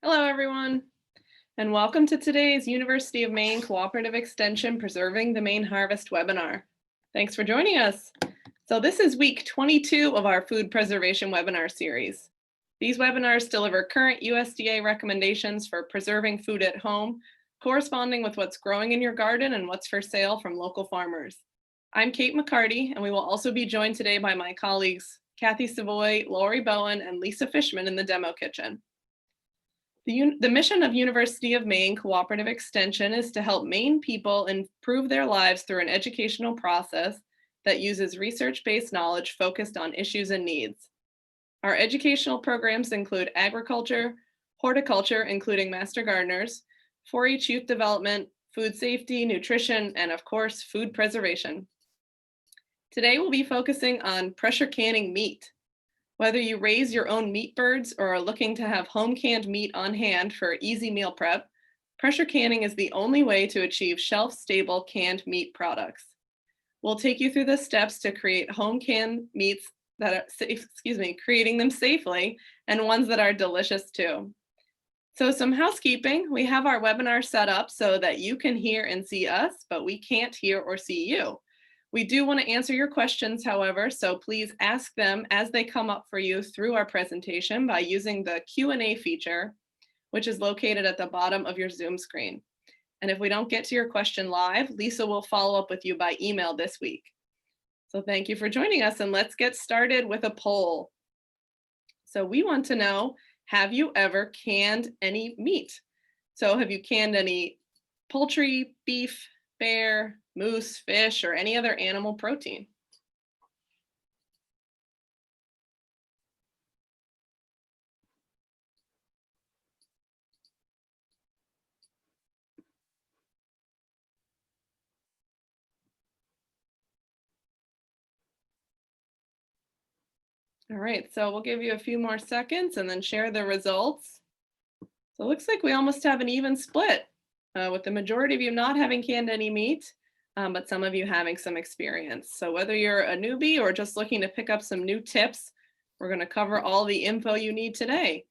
Hello, everyone, and welcome to today's University of Maine Cooperative Extension Preserving the Maine Harvest webinar. Thanks for joining us. So this is week 22 of our food preservation webinar series. These webinars deliver current USDA recommendations for preserving food at home, corresponding with what's growing in your garden and what's for sale from local farmers. I'm Kate McCarty, and we will also be joined today by my colleagues, Kathy Savoy, Lori Bowen, and Lisa Fishman in the demo kitchen. The mission of University of Maine Cooperative Extension is to help Maine people improve their lives through an educational process that uses research-based knowledge focused on issues and needs. Our educational programs include agriculture, horticulture, including master gardeners, 4-H youth development, food safety, nutrition, and of course, food preservation. Today we'll be focusing on pressure canning meat. Whether you raise your own meat birds or are looking to have home canned meat on hand for easy meal prep, pressure canning is the only way to achieve shelf-stable canned meat products. We'll take you through the steps to create home canned meats that are, creating them safely and ones that are delicious too. So some housekeeping, we have our webinar set up so that you can hear and see us, but we can't hear or see you. We do want to answer your questions, however, so please ask them as they come up for you through our presentation by using the Q&A feature, which is located at the bottom of your Zoom screen. And if we don't get to your question live, Lisa will follow up with you by email this week. So thank you for joining us, and let's get started with a poll. So we want to know, have you ever canned any meat? So have you canned any poultry, beef, bear, moose, fish, or any other animal protein? All right, so we'll give you a few more seconds and then share the results. So it looks like we almost have an even split, with the majority of you not having canned any meat, but some of you having some experience. So whether you're a newbie or just looking to pick up some new tips, we're going to cover all the info you need today.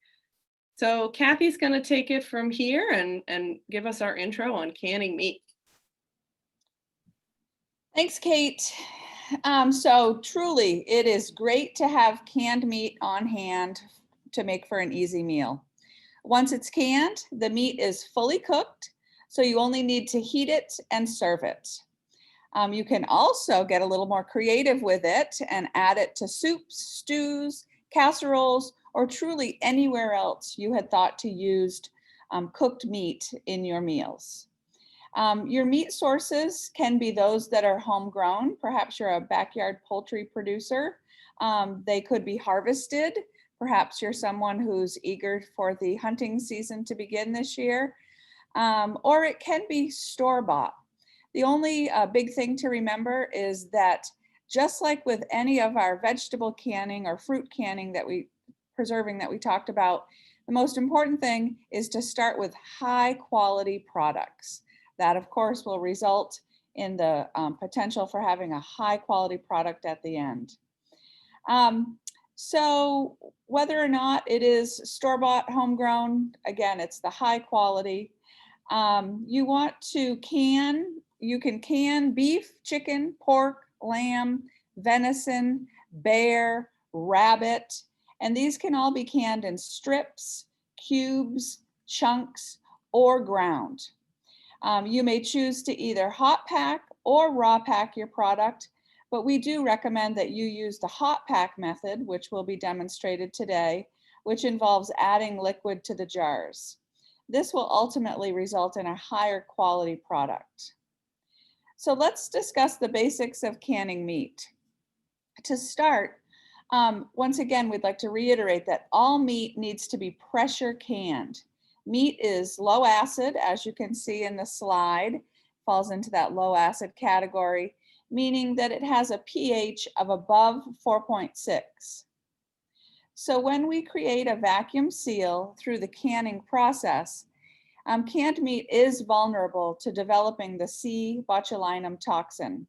So Kathy's going to take it from here and give us our intro on canning meat. Thanks, Kate. So truly, it is great to have canned meat on hand to make for an easy meal. Once it's canned, the meat is fully cooked, so you only need to heat it and serve it. You can also get a little more creative with it and add it to soups, stews, casseroles, or truly anywhere else you had thought to use cooked meat in your meals. Your meat sources can be those that are homegrown. Perhaps you're a backyard poultry producer. They could be harvested. Perhaps you're someone who's eager for the hunting season to begin this year. Or it can be store-bought. The only big thing to remember is that just like with any of our vegetable canning or fruit canning preserving that we talked about, the most important thing is to start with high quality products. That, of course, will result in the potential for having a high quality product at the end. So whether or not it is store-bought, homegrown, again, it's the high quality. You want to you can can beef, chicken, pork, lamb, venison, bear, rabbit, and these can all be canned in strips, cubes, chunks, or ground. You may choose to either hot pack or raw pack your product, but we do recommend that you use the hot pack method, which will be demonstrated today, which involves adding liquid to the jars. This will ultimately result in a higher quality product. So let's discuss the basics of canning meat. To start, once again, we'd like to reiterate that all meat needs to be pressure canned. Meat is low acid, as you can see in the slide, falls into that low acid category, meaning that it has a pH of above 4.6. So when we create a vacuum seal through the canning process, canned meat is vulnerable to developing the C. botulinum toxin,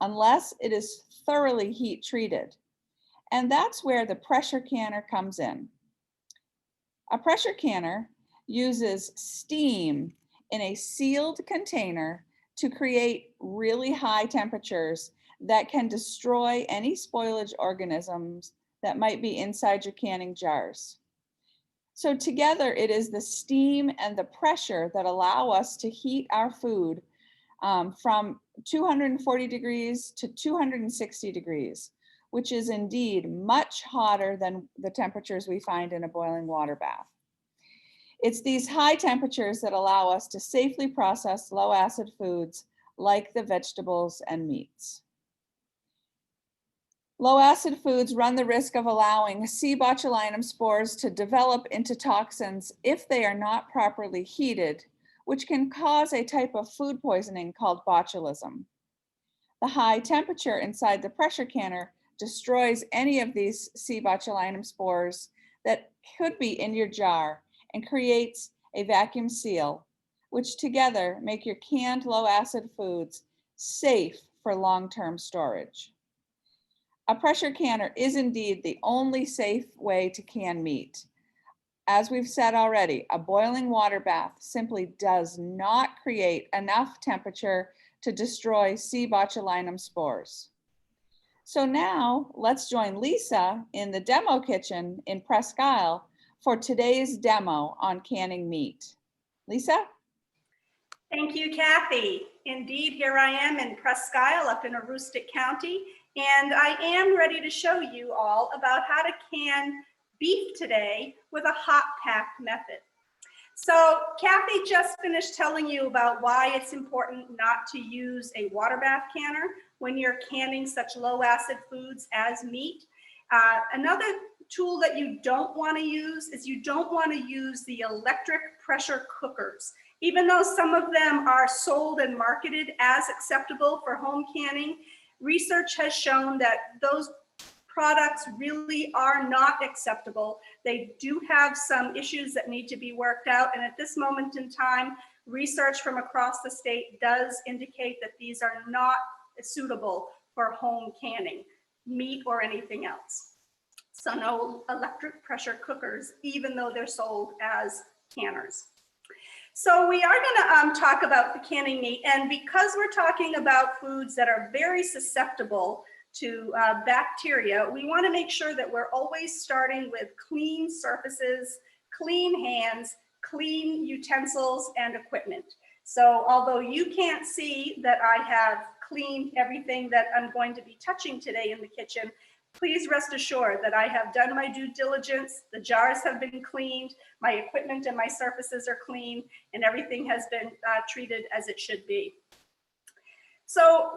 unless it is thoroughly heat treated. And that's where the pressure canner comes in. A pressure canner uses steam in a sealed container to create really high temperatures that can destroy any spoilage organisms that might be inside your canning jars. So together, it is the steam and the pressure that allow us to heat our food from 240 degrees to 260 degrees, which is indeed much hotter than the temperatures we find in a boiling water bath. It's these high temperatures that allow us to safely process low acid foods like the vegetables and meats. Low acid foods run the risk of allowing C. botulinum spores to develop into toxins if they are not properly heated, which can cause a type of food poisoning called botulism. The high temperature inside the pressure canner destroys any of these C. botulinum spores that could be in your jar and creates a vacuum seal, which together make your canned low acid foods safe for long-term storage. A pressure canner is indeed the only safe way to can meat. As we've said already, a boiling water bath simply does not create enough temperature to destroy C. botulinum spores. So now let's join Lisa in the demo kitchen in Presque Isle for today's demo on canning meat. Lisa? Thank you, Kathy. Indeed, here I am in Presque Isle up in Aroostook County, and I am ready to show you all about how to can beef today with a hot pack method. So Kathy just finished telling you about why it's important not to use a water bath canner when you're canning such low acid foods as meat. Another tool that you don't want to use is you don't want to use the electric pressure cookers. Even though some of them are sold and marketed as acceptable for home canning, research has shown that those products really are not acceptable. They do have some issues that need to be worked out. And at this moment in time, research from across the state does indicate that these are not suitable for home canning, meat or anything else. So no electric pressure cookers, even though they're sold as canners. So we are going to talk about the canning meat, and because we're talking about foods that are very susceptible to bacteria, we want to make sure that we're always starting with clean surfaces, clean hands, clean utensils and equipment. So although you can't see that I have cleaned everything that I'm going to be touching today in the kitchen, please rest assured that I have done my due diligence. The jars have been cleaned, my equipment and my surfaces are clean, and everything has been treated as it should be. So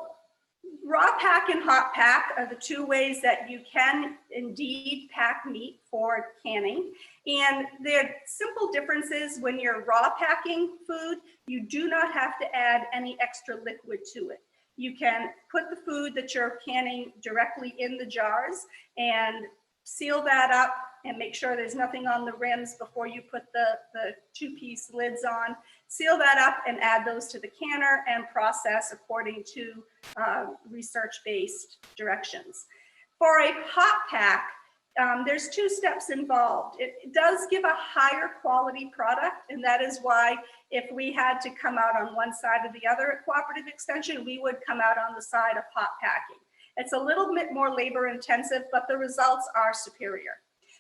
raw pack and hot pack are the two ways that you can indeed pack meat for canning. And they're simple differences. When you're raw packing food, you do not have to add any extra liquid to it. You can put the food that you're canning directly in the jars and seal that up and make sure there's nothing on the rims before you put the two-piece lids on. Seal that up and add those to the canner and process according to research-based directions. For a hot pack, there's two steps involved. It does give a higher quality product, and that is why if we had to come out on one side or the other at Cooperative Extension, we would come out on the side of hot packing. It's a little bit more labor intensive, but the results are superior.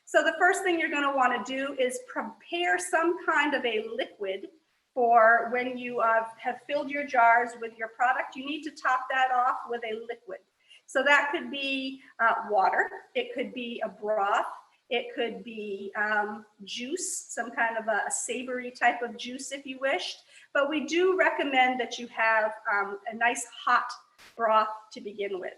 So the first thing you're going to want to do is prepare some kind of a liquid for when you have filled your jars with your product. You need to top that off with a liquid. So that could be water, it could be a broth, it could be juice, some kind of a savory type of juice if you wished. But we do recommend that you have a nice hot broth to begin with.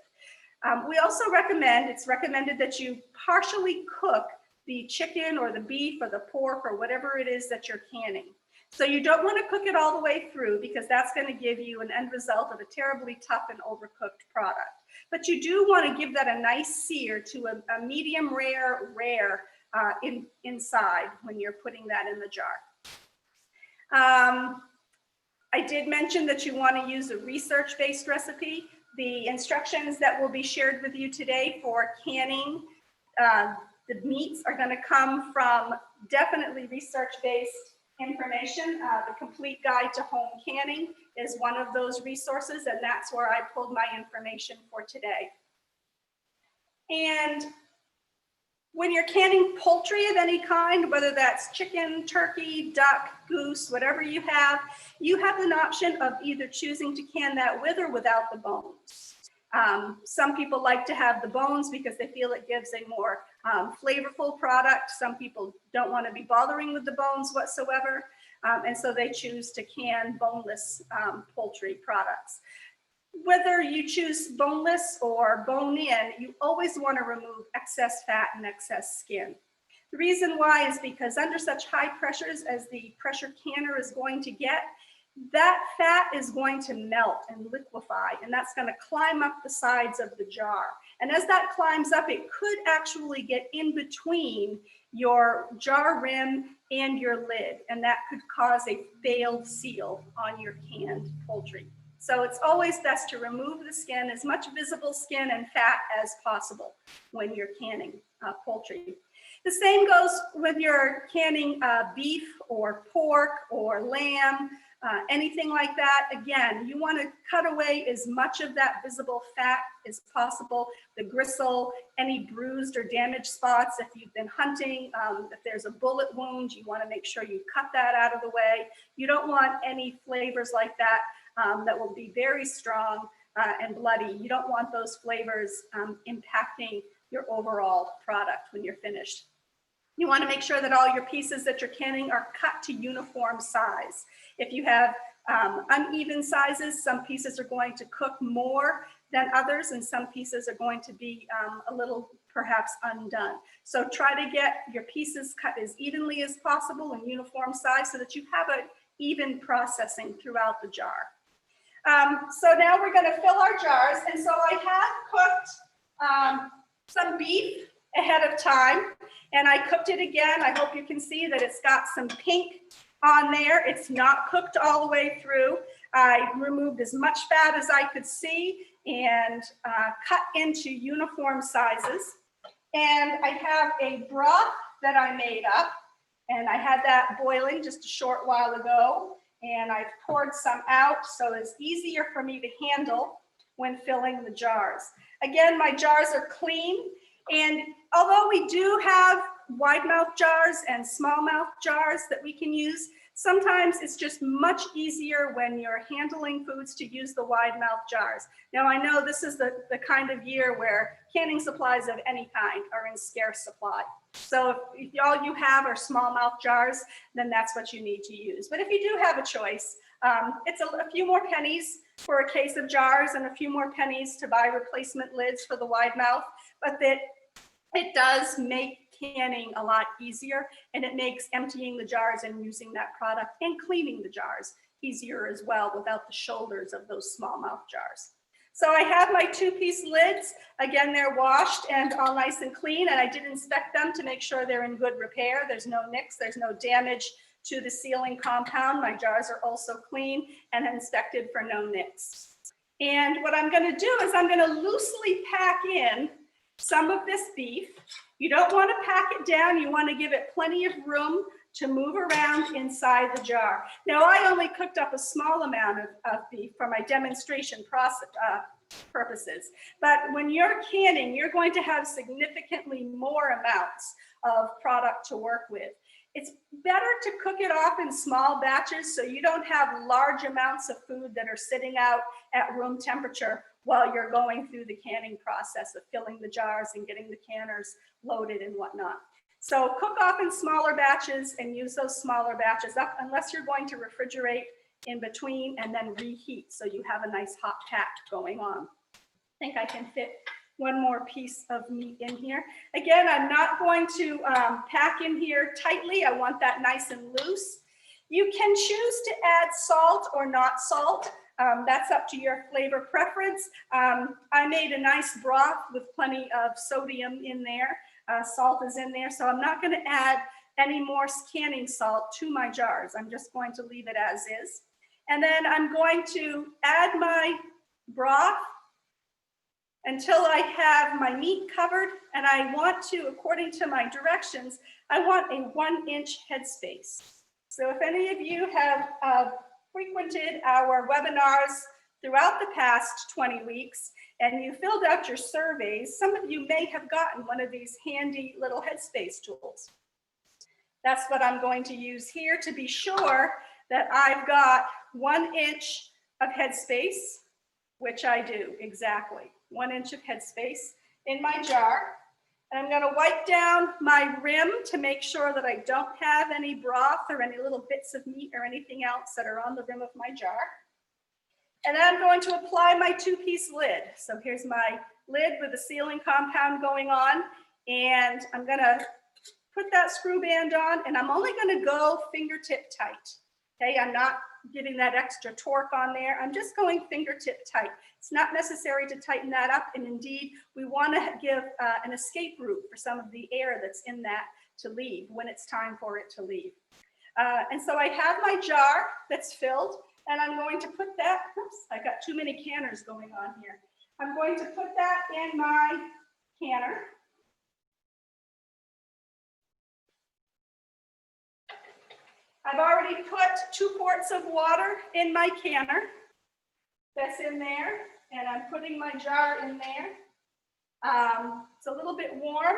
We also recommend, it's recommended that you partially cook the chicken or the beef or the pork or whatever it is that you're canning. So you don't want to cook it all the way through because that's going to give you an end result of a terribly tough and overcooked product. But you do want to give that a nice sear to a medium rare inside when you're putting that in the jar. I did mention that you want to use a research-based recipe. The instructions that will be shared with you today for canning the meats are going to come from definitely research-based information. The Complete Guide to Home Canning is one of those resources, and that's where I pulled my information for today. And when you're canning poultry of any kind, whether that's chicken, turkey, duck, goose, whatever you have an option of either choosing to can that with or without the bones. Some people like to have the bones because they feel it gives a more flavorful product. Some people don't want to be bothering with the bones whatsoever, and so they choose to can boneless poultry products. Whether you choose boneless or bone-in, you always want to remove excess fat and excess skin. The reason why is because under such high pressures as the pressure canner is going to get, that fat is going to melt and liquefy, and that's going to climb up the sides of the jar. And as that climbs up, it could actually get in between your jar rim and your lid, and that could cause a failed seal on your canned poultry. So it's always best to remove the skin, as much visible skin and fat as possible when you're canning poultry. The same goes with your canning beef or pork or lamb, anything like that. Again, you want to cut away as much of that visible fat as possible, the gristle, any bruised or damaged spots. If you've been hunting, if there's a bullet wound, you want to make sure you cut that out of the way. You don't want any flavors like that that will be very strong and bloody. You don't want those flavors impacting your overall product when you're finished. You want to make sure that all your pieces that you're canning are cut to uniform size. If you have uneven sizes, some pieces are going to cook more than others, and some pieces are going to be a little perhaps undone. So try to get your pieces cut as evenly as possible in uniform size so that you have an even processing throughout the jar. So now we're going to fill our jars, and so I have cooked some beef ahead of time, and I cooked it again. I hope you can see that it's got some pink on there. It's not cooked all the way through. I removed as much fat as I could see and cut into uniform sizes. And I have a broth that I made up, and I had that boiling just a short while ago, and I've poured some out so it's easier for me to handle when filling the jars. Again, my jars are clean, and although we do have wide mouth jars and small mouth jars that we can use, sometimes it's just much easier when you're handling foods to use the wide mouth jars. Now, I know this is the kind of year where canning supplies of any kind are in scarce supply. So if all you have are small mouth jars, then that's what you need to use. But if you do have a choice, it's a few more pennies for a case of jars and a few more pennies to buy replacement lids for the wide mouth, but that it does make canning a lot easier, and it makes emptying the jars and using that product and cleaning the jars easier as well without the shoulders of those small mouth jars. So I have my two-piece lids. Again, they're washed and all nice and clean, and I did inspect them to make sure they're in good repair. There's no nicks, there's no damage to the sealing compound. My jars are also clean and inspected for no nicks. And what I'm going to do is I'm going to loosely pack in some of this beef. You don't want to pack it down. You want to give it plenty of room to move around inside the jar. Now, I only cooked up a small amount of beef for my demonstration process purposes. But when you're canning, you're going to have significantly more amounts of product to work with. It's better to cook it off in small batches so you don't have large amounts of food that are sitting out at room temperature while you're going through the canning process of filling the jars and getting the canners loaded and whatnot. So cook off in smaller batches and use those smaller batches up unless you're going to refrigerate in between and then reheat so you have a nice hot pack going on. I think I can fit one more piece of meat in here. Again, I'm not going to pack in here tightly. I want that nice and loose. You can choose to add salt or not salt. That's up to your flavor preference. I made a nice broth with plenty of sodium in there. Salt is in there, so I'm not going to add any more canning salt to my jars. I'm just going to leave it as is. And then I'm going to add my broth until I have my meat covered, and I want to, according to my directions, I want a 1-inch headspace. So if any of you have frequented our webinars throughout the past 20 weeks and you filled out your surveys, some of you may have gotten one of these handy little Headspace tools. That's what I'm going to use here to be sure that I've got 1 inch of headspace, which I do exactly, 1 inch of headspace in my jar. And I'm going to wipe down my rim to make sure that I don't have any broth or any little bits of meat or anything else that are on the rim of my jar. And then I'm going to apply my 2-piece lid. So here's my lid with the sealing compound going on. And I'm going to put that screw band on, and I'm only going to go fingertip tight. Okay, I'm not getting that extra torque on there. I'm just going fingertip tight. It's not necessary to tighten that up. And indeed, we want to give an escape route for some of the air that's in that to leave when it's time for it to leave. And so I have my jar that's filled, and I'm going to put that, oops, I got too many canners going on here. I'm going to put that in my canner. I've already put 2 quarts of water in my canner. That's in there, and I'm putting my jar in there. It's a little bit warm.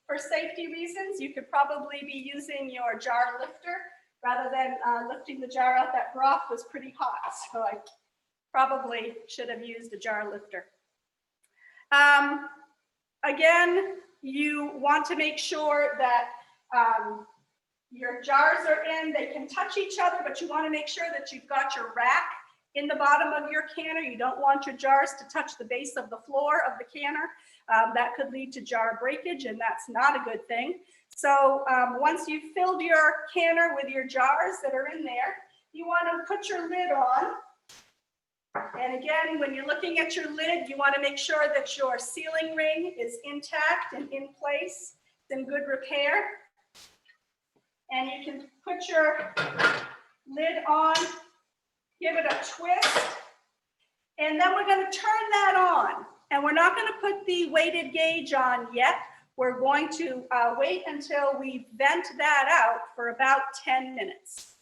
For safety reasons, you could probably be using your jar lifter rather than lifting the jar out. That broth was pretty hot, so I probably should have used a jar lifter. Again, you want to make sure that your jars are in, they can touch each other, but you want to make sure that you've got your rack in the bottom of your canner. You don't want your jars to touch the base of the floor of the canner. That could lead to jar breakage, and that's not a good thing. So once you've filled your canner with your jars that are in there, you want to put your lid on. And again, when you're looking at your lid, you want to make sure that your sealing ring is intact and in place, it's in good repair. And you can put your lid on, give it a twist, and then we're going to turn that on. And we're not going to put the weighted gauge on yet. We're going to wait until we vent that out for about 10 minutes.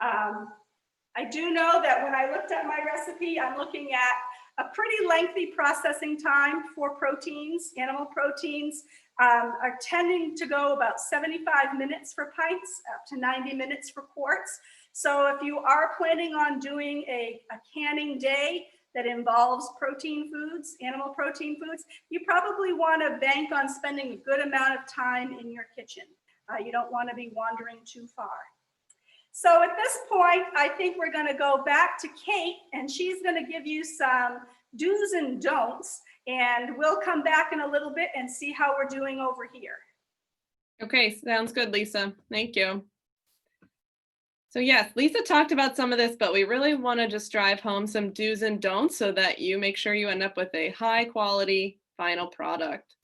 I do know that when I looked at my recipe, I'm looking at a pretty lengthy processing time for proteins. Animal proteins are tending to go about 75 minutes for pints, up to 90 minutes for quarts. So if you are planning on doing a canning day that involves protein foods, animal protein foods, you probably want to bank on spending a good amount of time in your kitchen. You don't want to be wandering too far. So at this point, I think we're going to go back to Kate, and she's going to give you some do's and don'ts, and we'll come back in a little bit and see how we're doing over here. Okay, sounds good, Lisa. Thank you. So yes, Lisa talked about some of this, but we really want to just drive home some do's and don'ts so that you make sure you end up with a high quality final product.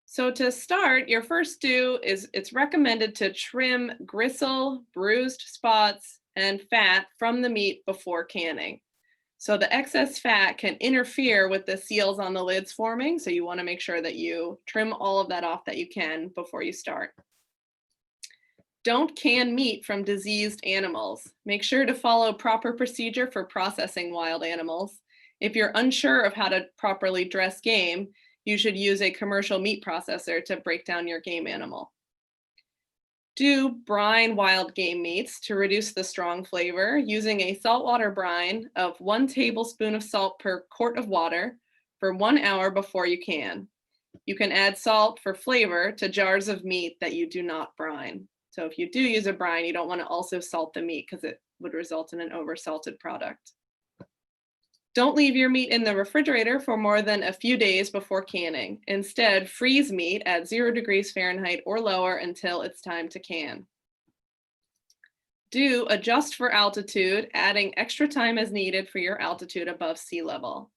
So to start, your first do is it's recommended to trim gristle, bruised spots, and fat from the meat before canning. So the excess fat can interfere with the seals on the lids forming, so you want to make sure that you trim all of that off that you can before you start. Don't can meat from diseased animals. Make sure to follow proper procedure for processing wild animals. If you're unsure of how to properly dress game, you should use a commercial meat processor to break down your game animal. Do brine wild game meats to reduce the strong flavor using a saltwater brine of 1 tablespoon of salt per quart of water for 1 hour before you can. You can add salt for flavor to jars of meat that you do not brine. So if you do use a brine, you don't want to also salt the meat because it would result in an oversalted product. Don't leave your meat in the refrigerator for more than a few days before canning. Instead, freeze meat at 0 degrees Fahrenheit or lower until it's time to can. Do adjust for altitude, adding extra time as needed for your altitude above sea level.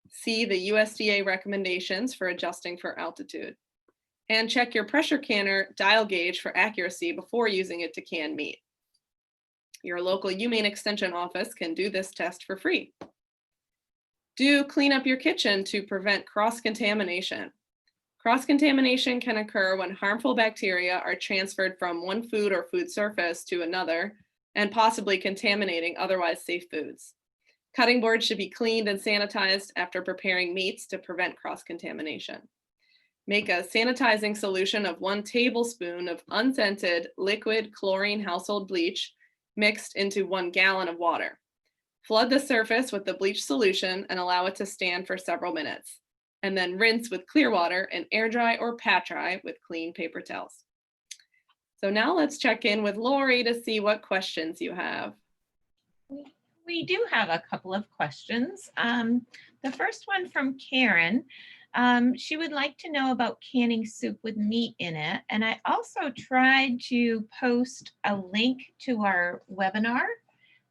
See the USDA recommendations for adjusting for altitude. And check your pressure canner dial gauge for accuracy before using it to can meat. Your local UMaine Extension office can do this test for free. Do clean up your kitchen to prevent cross-contamination. Cross-contamination can occur when harmful bacteria are transferred from one food or food surface to another and possibly contaminating otherwise safe foods. Cutting boards should be cleaned and sanitized after preparing meats to prevent cross-contamination. Make a sanitizing solution of 1 tablespoon of unscented liquid chlorine household bleach mixed into 1 gallon of water. Flood the surface with the bleach solution and allow it to stand for several minutes, and then rinse with clear water and air dry or pat dry with clean paper towels. So now let's check in with Lori to see what questions you have. We do have a couple of questions. The first one from Karen. She would like to know about canning soup with meat in it. And I also tried to post a link to our webinar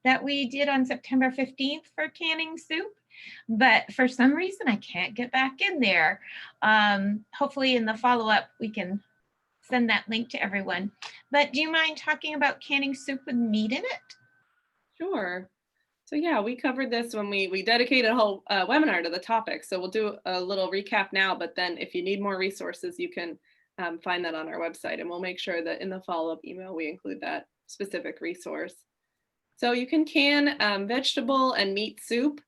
that we did on September 15th for canning soup. But for some reason, I can't get back in there. Hopefully in the follow-up, we can send that link to everyone. But do you mind talking about canning soup with meat in it? Sure. So yeah, we covered this when we dedicated a whole webinar to the topic. So we'll do a little recap now, but then if you need more resources, you can find that on our website, and we'll make sure that in the follow-up email, we include that specific resource. So you can can vegetable and meat soup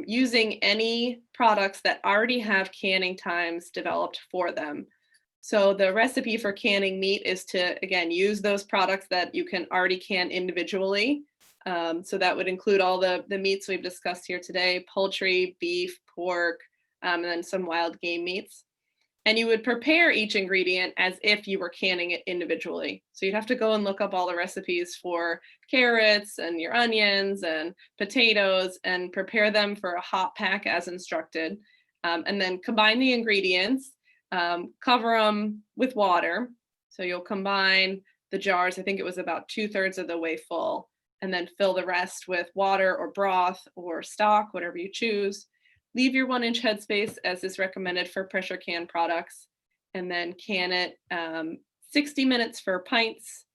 using any products that already have canning times developed for them. So the recipe for canning meat is to, again, use those products that you can already can individually. So that would include all the meats we've discussed here today: poultry, beef, pork, and then some wild game meats. And you would prepare each ingredient as if you were canning it individually. So you'd have to go and look up all the recipes for carrots and your onions and potatoes and prepare them for a hot pack as instructed. And then combine the ingredients, cover them with water. So you'll combine the jars, I think it was about 2/3 of the way full, and then fill the rest with water or broth or stock, whatever you choose. Leave your 1-inch headspace as is recommended for pressure can products, and then can it 60 minutes for pints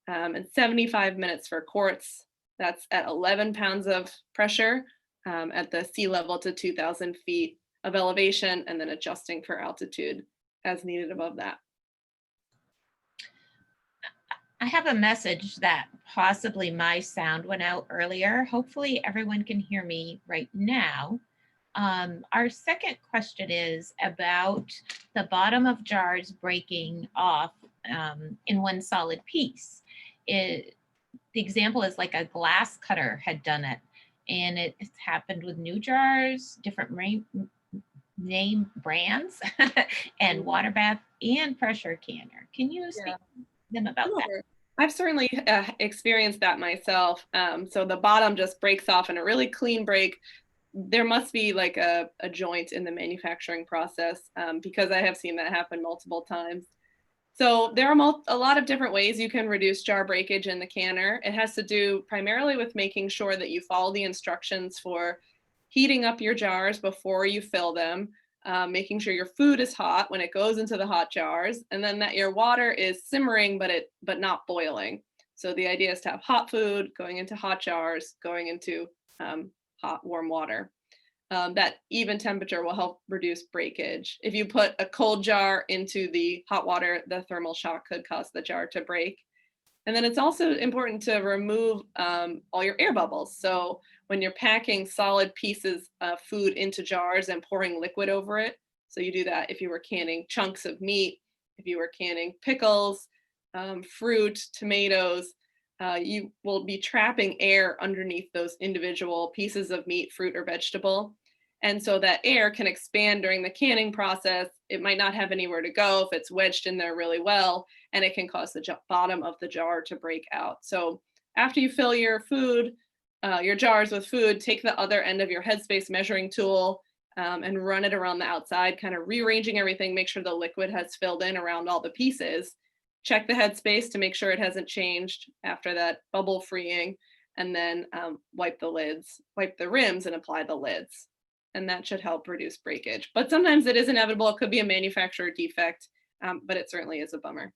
and 75 minutes for quarts. That's at 11 pounds of pressure at the sea level to 2,000 feet of elevation, and then adjusting for altitude as needed above that. I have a message that possibly my sound went out earlier. Hopefully everyone can hear me right now. Our second question is about the bottom of jars breaking off in one solid piece. The example is like a glass cutter had done it, and it's happened with new jars, different name brands, and water bath and pressure canner. Can you speak to them about that? I've certainly experienced that myself. So the bottom just breaks off in a really clean break. There must be like a joint in the manufacturing process because I have seen that happen multiple times. So there are a lot of different ways you can reduce jar breakage in the canner. It has to do primarily with making sure that you follow the instructions for heating up your jars before you fill them, making sure your food is hot when it goes into the hot jars, and then that your water is simmering but not boiling. So the idea is to have hot food going into hot jars, going into hot warm water. That even temperature will help reduce breakage. If you put a cold jar into the hot water, the thermal shock could cause the jar to break. And then it's also important to remove all your air bubbles. So when you're packing solid pieces of food into jars and pouring liquid over it, so you do that if you were canning chunks of meat, if you were canning pickles, fruit, tomatoes, you will be trapping air underneath those individual pieces of meat, fruit, or vegetable. And so that air can expand during the canning process. It might not have anywhere to go if it's wedged in there really well, and it can cause the bottom of the jar to break out. So after you fill your food, your jars with food, take the other end of your headspace measuring tool and run it around the outside, kind of rearranging everything, make sure the liquid has filled in around all the pieces. Check the headspace to make sure it hasn't changed after that bubble freeing, and then wipe the rims and apply the lids. And that should help reduce breakage. But sometimes it is inevitable. It could be a manufacturer defect, but it certainly is a bummer.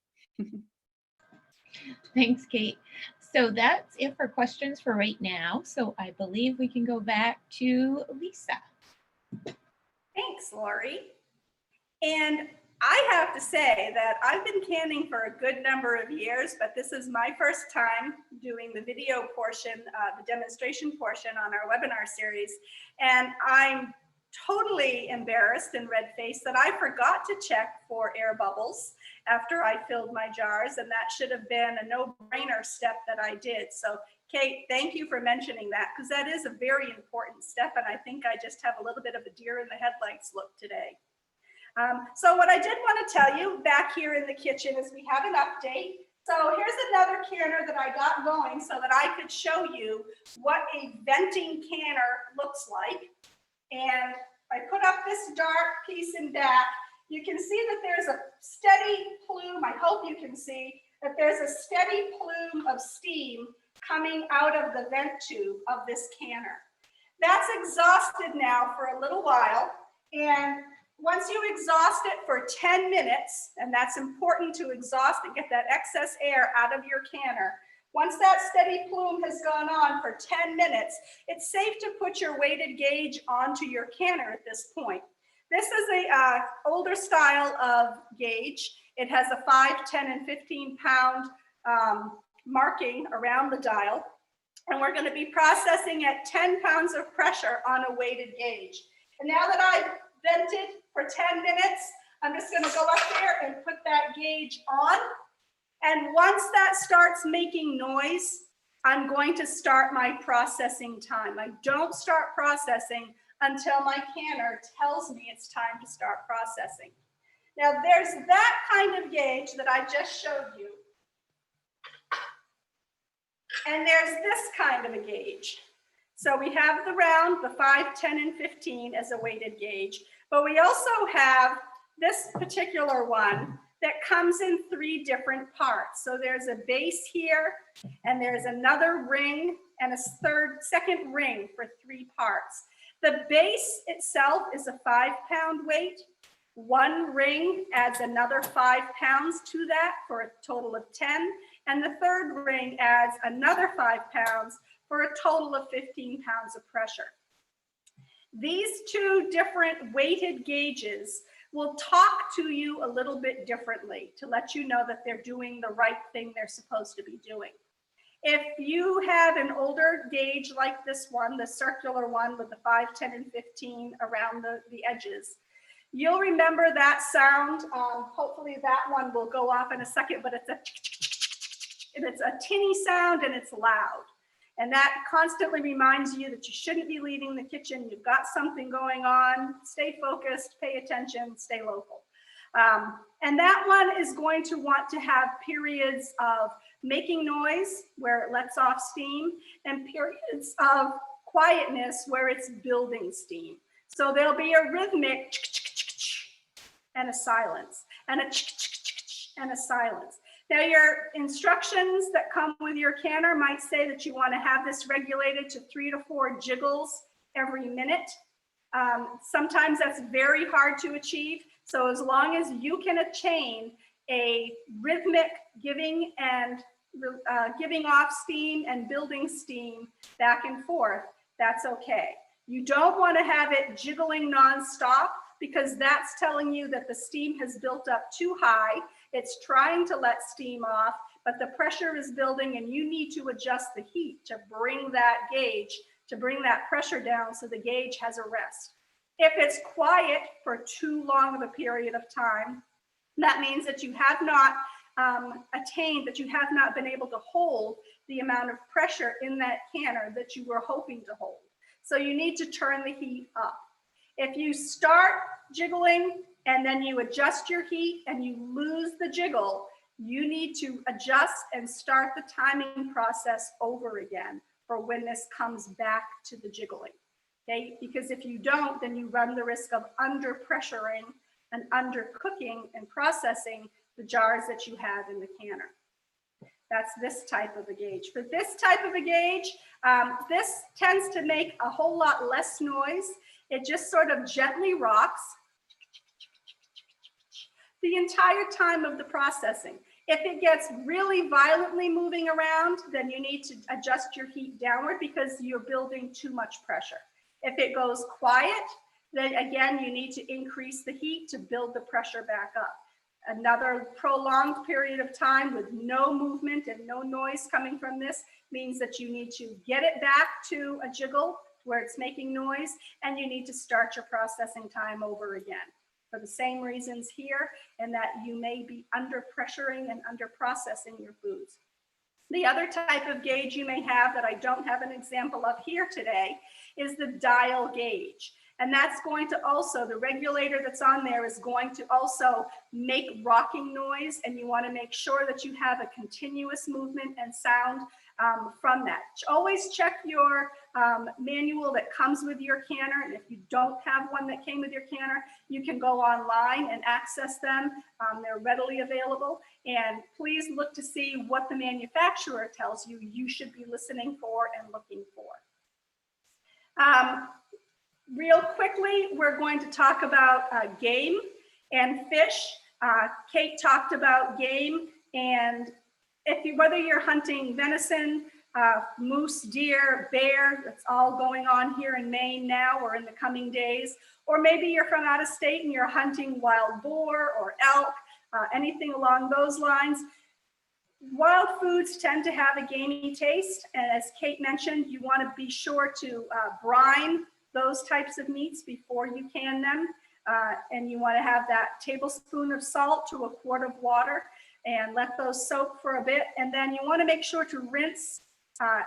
Thanks, Kate. So that's it for questions for right now. So I believe we can go back to Lisa. Thanks, Lori. And I have to say that I've been canning for a good number of years, but this is my first time doing the video portion, the demonstration portion on our webinar series. And I'm totally embarrassed and red-faced that I forgot to check for air bubbles after I filled my jars, and that should have been a no-brainer step that I did. So Kate, thank you for mentioning that, because that is a very important step, and I think I just have a little bit of a deer in the headlights look today. So what I did want to tell you back here in the kitchen is we have an update. So here's another canner that I got going so that I could show you what a venting canner looks like. And I put up this dark piece in back. You can see that there's a steady plume. I hope you can see that there's a steady plume of steam coming out of the vent tube of this canner. That's exhausted now for a little while. And once you exhaust it for 10 minutes, and that's important to exhaust and get that excess air out of your canner, once that steady plume has gone on for 10 minutes, it's safe to put your weighted gauge onto your canner at this point. This is a older style of gauge. It has a 5, 10, and 15 pound marking around the dial. And we're going to be processing at 10 pounds of pressure on a weighted gauge. And now that I've vented for 10 minutes, I'm just going to go up there and put that gauge on. And once that starts making noise, I'm going to start my processing time. I don't start processing until my canner tells me it's time to start processing. Now there's that kind of gauge that I just showed you. And there's this kind of a gauge. So we have the round, the 5, 10, and 15 as a weighted gauge, but we also have this particular one that comes in 3 different parts. So there's a base here, and there's another ring and a second ring for 3 parts. The base itself is a 5 pound weight. 1 ring adds another 5 pounds to that for a total of 10. And the 3rd ring adds another 5 pounds for a total of 15 pounds of pressure. These 2 different weighted gauges will talk to you a little bit differently to let you know that they're doing the right thing they're supposed to be doing. If you have an older gauge like this one, the circular one with the 5, 10, and 15 around the edges, you'll remember that sound. Hopefully that one will go off in a second, but it's a tinny sound and it's loud. And that constantly reminds you that you shouldn't be leaving the kitchen. You've got something going on. Stay focused, pay attention, stay local. And that one is going to want to have periods of making noise where it lets off steam and periods of quietness where it's building steam. So there'll be a rhythmic and a silence and a silence. Now your instructions that come with your canner might say that you want to have this regulated to 3 to 4 jiggles every minute. Sometimes that's very hard to achieve. So as long as you can attain a rhythmic giving off steam and building steam back and forth, that's okay. You don't want to have it jiggling nonstop, because that's telling you that the steam has built up too high. It's trying to let steam off, but the pressure is building and you need to adjust the heat to bring that gauge, to bring that pressure down so the gauge has a rest. If it's quiet for too long of a period of time, that means that you have not that you have not been able to hold the amount of pressure in that canner that you were hoping to hold. So you need to turn the heat up. If you start jiggling and then you adjust your heat and you lose the jiggle, you need to adjust and start the timing process over again for when this comes back to the jiggling. Okay, because if you don't, then you run the risk of under pressuring and undercooking and processing the jars that you have in the canner. That's this type of a gauge. For this type of a gauge, this tends to make a whole lot less noise. It just sort of gently rocks the entire time of the processing. If it gets really violently moving around, then you need to adjust your heat downward because you're building too much pressure. If it goes quiet, Then again, you need to increase the heat to build the pressure back up. Another prolonged period of time with no movement and no noise coming from this means that you need to get it back to a jiggle where it's making noise, and you need to start your processing time over again for the same reasons here, and that you may be under pressuring and under processing your foods. The other type of gauge you may have that I don't have an example of here today is the dial gauge. And that's going to also, the regulator that's on there is going to also make rocking noise, and you want to make sure that you have a continuous movement and sound from that. Always check your manual that comes with your canner, and if you don't have one that came with your canner, you can go online and access them. They're readily available, and please look to see what the manufacturer tells you you should be listening for and looking for. Real quickly, we're going to talk about game and fish. Kate talked about game, and whether you're hunting venison, moose, deer, bear, that's all going on here in Maine now or in the coming days, or maybe you're from out of state and you're hunting wild boar or elk, anything along those lines. Wild foods tend to have a gamey taste, and as Kate mentioned, you want to be sure to brine those types of meats before you can them, and you want to have that tablespoon of salt to a quart of water and let those soak for a bit, and then you want to make sure to rinse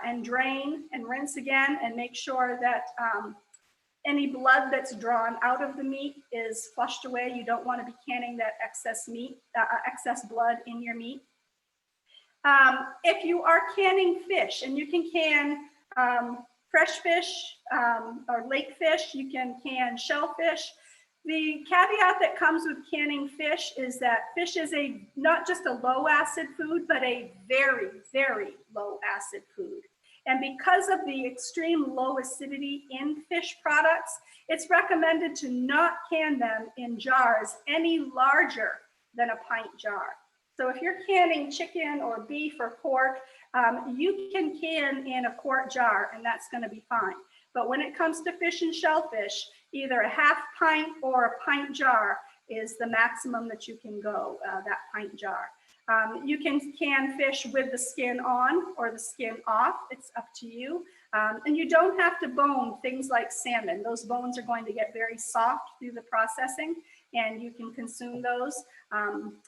and drain and rinse again, and make sure that any blood that's drawn out of the meat is flushed away. You don't want to be canning that excess meat, excess blood in your meat. If you are canning fish, and you can can fresh fish or lake fish, you can can shellfish. The caveat that comes with canning fish is that fish is not just a low acid food, but a very, very low acid food. And because of the extreme low acidity in fish products, it's recommended to not can them in jars any larger than a pint jar. So if you're canning chicken or beef or pork, you can can in a quart jar, and that's going to be fine. But when it comes to fish and shellfish, either a half pint or a pint jar is the maximum that you can go, that pint jar. You can can fish with the skin on or the skin off. It's up to you. And you don't have to bone things like salmon. Those bones are going to get very soft through the processing, and you can consume those.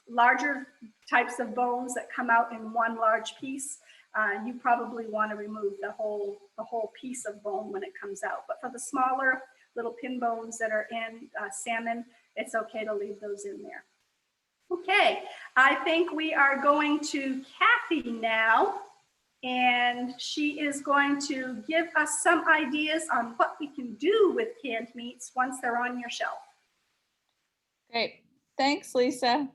Larger types of bones that come out in one large piece, you probably want to remove the whole piece of bone when it comes out. But for the smaller little pin bones that are in salmon, it's okay to leave those in there. Okay, I think we are going to Kathy now, and she is going to give us some ideas on what we can do with canned meats once they're on your shelf. Great. Thanks, Lisa.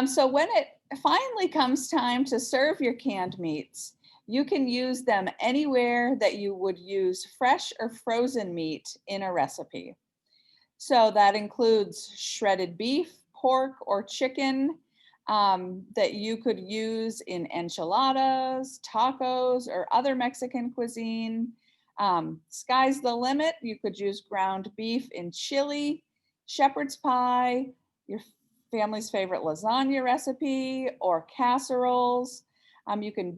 So when it finally comes time to serve your canned meats, you can use them anywhere that you would use fresh or frozen meat in a recipe. So that includes shredded beef, pork, or chicken that you could use in enchiladas, tacos, or other Mexican cuisine. Sky's the limit. You could use ground beef in chili, shepherd's pie, your family's favorite lasagna recipe, or casseroles. You can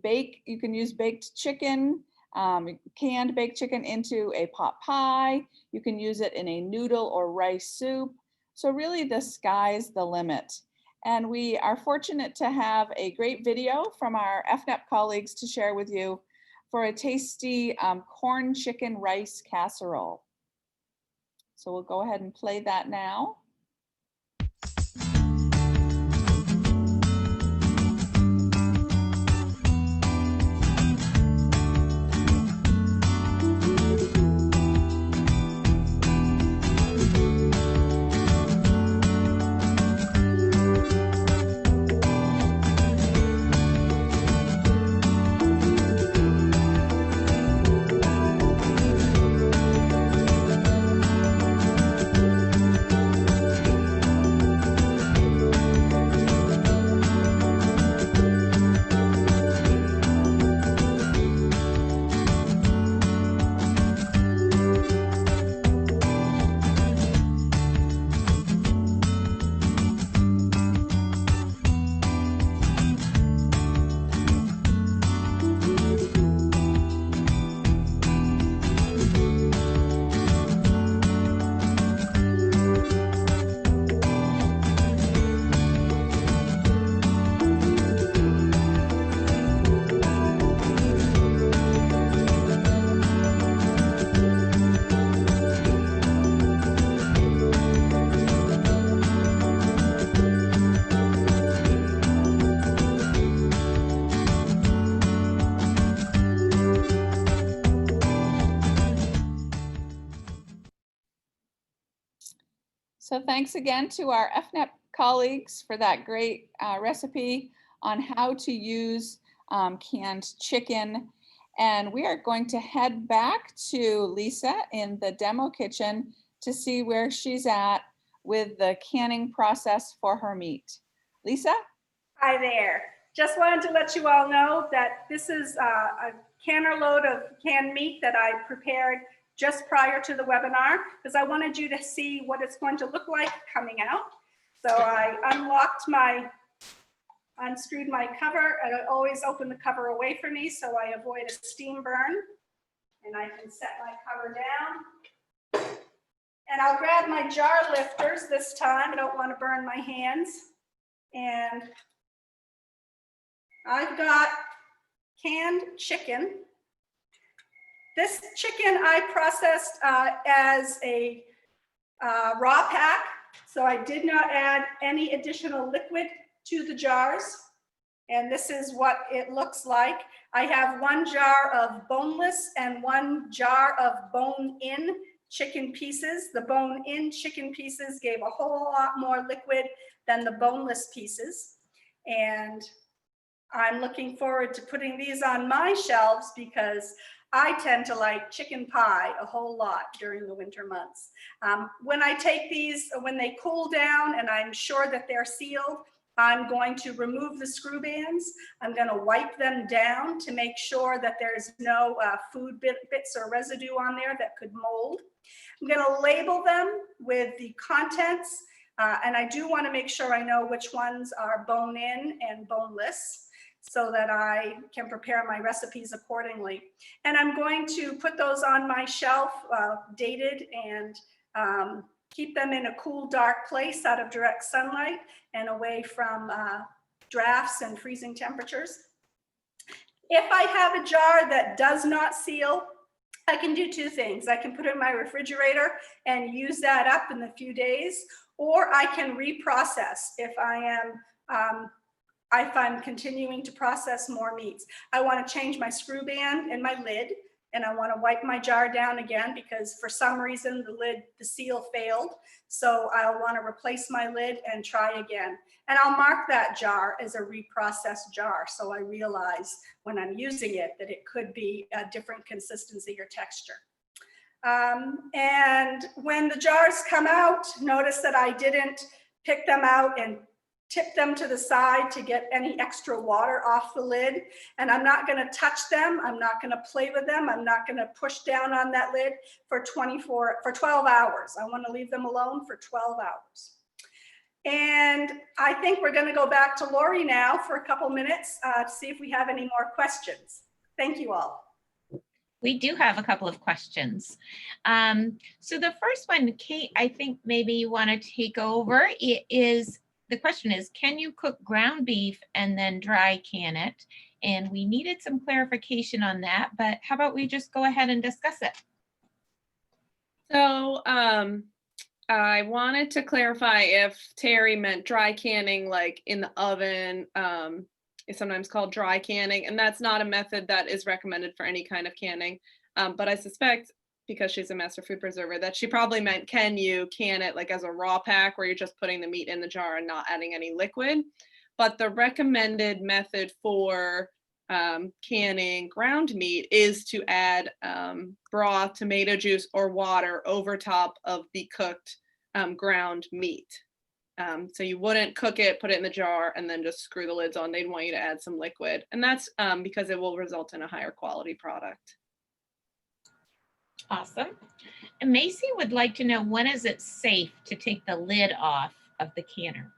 use baked chicken, canned baked chicken into a pot pie. You can use it in a noodle or rice soup. So really the sky's the limit. And we are fortunate to have a great video from our FNEP colleagues to share with you for a tasty corn chicken rice casserole. So we'll go ahead and play that now. So thanks again to our FNEP colleagues for that great recipe on how to use canned chicken. And we are going to head back to Lisa in the demo kitchen to see where she's at with the canning process for her meat. Lisa? Hi there. Just wanted to let you all know that this is a canner load of canned meat that I prepared just prior to the webinar, because I wanted you to see what it's going to look like coming out. So I unscrewed my cover, and I always open the cover away from me so I avoid a steam burn. And I can set my cover down. And I'll grab my jar lifters this time. I don't want to burn my hands. And I've got canned chicken. This chicken I processed as a raw pack, so I did not add any additional liquid to the jars. And this is what it looks like. I have 1 jar of boneless and 1 jar of bone-in chicken pieces. The bone-in chicken pieces gave a whole lot more liquid than the boneless pieces. And I'm looking forward to putting these on my shelves because I tend to like chicken pie a whole lot during the winter months. When I take these, when they cool down and I'm sure that they're sealed, I'm going to remove the screw bands. I'm going to wipe them down to make sure that there's no food bits or residue on there that could mold. I'm going to label them with the contents, and I do want to make sure I know which ones are bone-in and boneless, so that I can prepare my recipes accordingly. And I'm going to put those on my shelf, dated, and keep them in a cool, dark place out of direct sunlight and away from drafts and freezing temperatures. If I have a jar that does not seal, I can do 2 things. I can put it in my refrigerator and use that up in a few days, or I can reprocess if I'm continuing to process more meats. I want to change my screw band and my lid, and I want to wipe my jar down again because for some reason the seal failed. So I'll want to replace my lid and try again. And I'll mark that jar as a reprocessed jar, so I realize when I'm using it that it could be a different consistency or texture. And when the jars come out, notice that I didn't pick them out and tip them to the side to get any extra water off the lid. And I'm not going to touch them. I'm not going to play with them. I'm not going to push down on that lid for 12 hours. I want to leave them alone for 12 hours. And I think we're going to go back to Lori now for a couple minutes to see if we have any more questions. Thank you all. We do have a couple of questions. So the first one, Kate, I think maybe you want to take over. The question is, can you cook ground beef and then dry can it? And we needed some clarification on that, but how about we just go ahead and discuss it? So I wanted to clarify if Terry meant dry canning, like in the oven, is sometimes called dry canning, and that's not a method that is recommended for any kind of canning. But I suspect, because she's a master food preserver, that she probably meant, can you can it like as a raw pack where you're just putting the meat in the jar and not adding any liquid? But the recommended method for canning ground meat is to add broth, tomato juice, or water over top of the cooked ground meat. So you wouldn't cook it, put it in the jar, and then just screw the lids on. They'd want you to add some liquid. And that's because it will result in a higher quality product. Awesome. And Macy would like to know, when is it safe to take the lid off of the canner?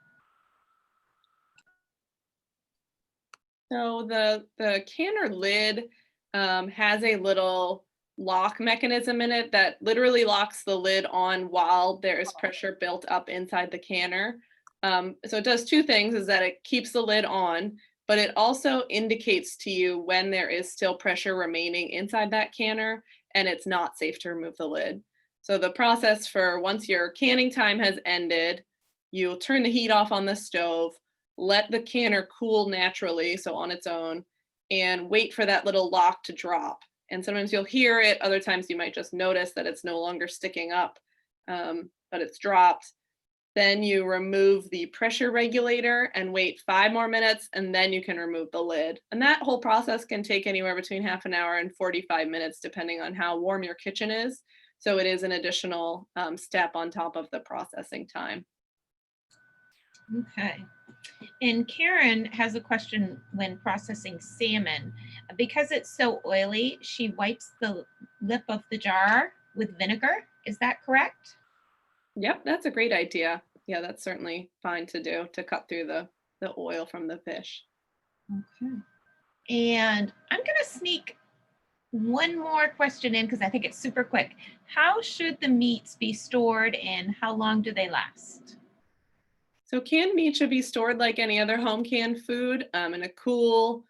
So the canner lid has a little lock mechanism in it that literally locks the lid on while there is pressure built up inside the canner. So it does 2 things, is that it keeps the lid on, but it also indicates to you when there is still pressure remaining inside that canner and it's not safe to remove the lid. So the process for once your canning time has ended, you'll turn the heat off on the stove, let the canner cool naturally, so on its own, and wait for that little lock to drop. And sometimes you'll hear it, other times you might just notice that it's no longer sticking up, but it's dropped. Then you remove the pressure regulator and wait 5 more minutes, and then you can remove the lid. And that whole process can take anywhere between half an hour and 45 minutes, depending on how warm your kitchen is. So it is an additional step on top of the processing time. Okay. And Karen has a question when processing salmon. Because it's so oily, she wipes the lip of the jar with vinegar. Is that correct? Yep, that's a great idea. Yeah, that's certainly fine to do, to cut through the oil from the fish. Okay. And I'm going to sneak one more question in because I think it's super quick. How should the meats be stored and how long do they last? So canned meat should be stored like any other home canned food in a cool,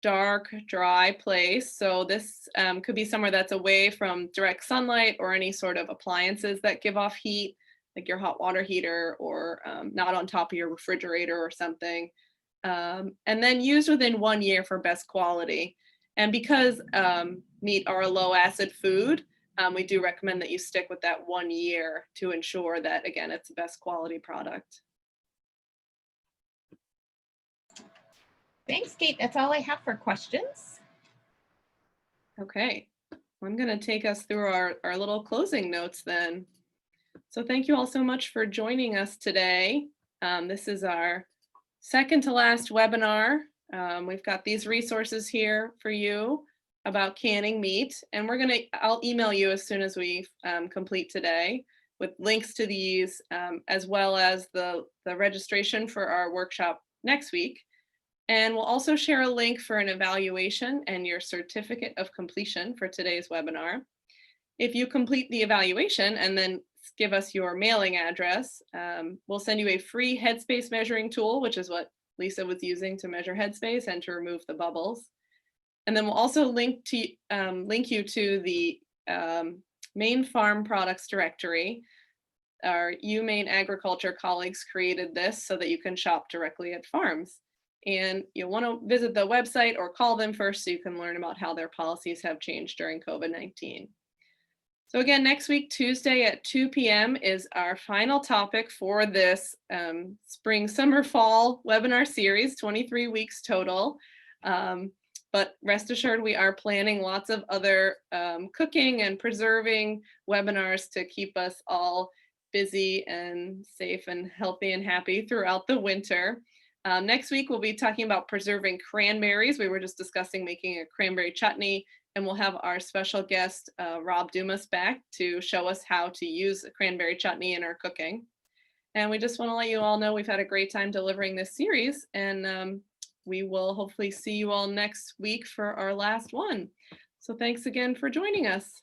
dark, dry place. So this could be somewhere that's away from direct sunlight or any sort of appliances that give off heat, like your hot water heater, or not on top of your refrigerator or something. And then used within 1 year for best quality. And because meat are a low acid food, we do recommend that you stick with that 1 year to ensure that, again, it's the best quality product. Thanks, Kate. That's all I have for questions. Okay, I'm going to take us through our little closing notes then. So thank you all so much for joining us today. This is our second to last webinar. We've got these resources here for you about canning meat, and I'll email you as soon as we complete today with links to these, as well as the registration for our workshop next week. And we'll also share a link for an evaluation and your certificate of completion for today's webinar. If you complete the evaluation and then give us your mailing address, we'll send you a free headspace measuring tool, which is what Lisa was using to measure headspace and to remove the bubbles. And then we'll also link you to the Maine Farm Products Directory. Our Maine Agriculture colleagues created this so that you can shop directly at farms. And you'll want to visit the website or call them first so you can learn about how their policies have changed during COVID-19. So again, next week, Tuesday at 2 p.m. is our final topic for this spring, summer, fall webinar series, 23 weeks total. But rest assured, we are planning lots of other cooking and preserving webinars to keep us all busy and safe and healthy and happy throughout the winter. Next week, we'll be talking about preserving cranberries. We were just discussing making a cranberry chutney, and we'll have our special guest, Rob Dumas, back to show us how to use a cranberry chutney in our cooking. And we just want to let you all know we've had a great time delivering this series, and we will hopefully see you all next week for our last one. So thanks again for joining us.